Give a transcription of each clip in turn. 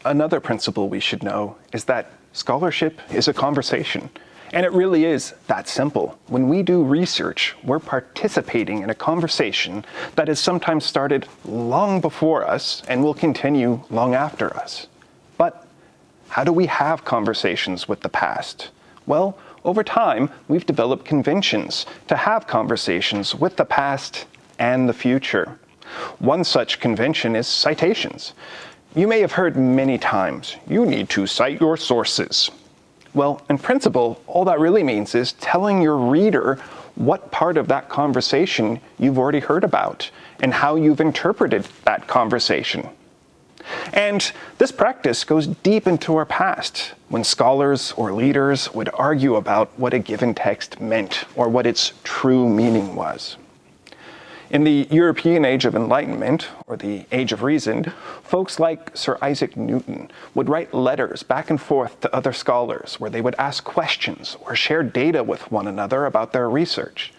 Another principle we should know is that scholarship is a conversation. And it really is that simple. When we do research, we're participating in a conversation that has sometimes started long before us and will continue long after us. But how do we have conversations with the past? Well, over time, we've developed conventions to have conversations with the past and the future. One such convention is citations. You may have heard many times, you need to cite your sources. Well, in principle, all that really means is telling your reader what part of that conversation you've already heard about and how you've interpreted that conversation. And this practice goes deep into our past, when scholars or leaders would argue about what a given text meant or what its true meaning was. In the European Age of Enlightenment, or the Age of Reason, folks like Sir Isaac Newton would write letters back and forth to other scholars where they would ask questions or share data with one another about their research.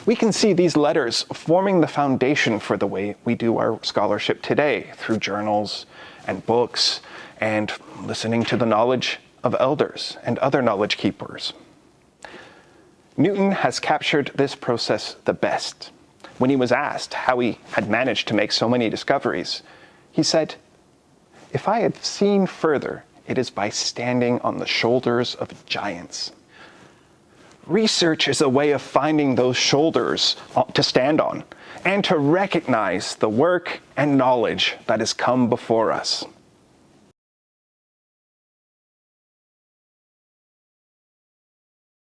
We can see these letters forming the foundation for the way we do our scholarship today through journals and books and listening to the knowledge of elders and other knowledge keepers. Newton has captured this process the best. When he was asked how he had managed to make so many discoveries, he said, "If I had seen further, it is by standing on the shoulders of giants." Research is a way of finding those shoulders to stand on and to recognize the work and knowledge that has come before us.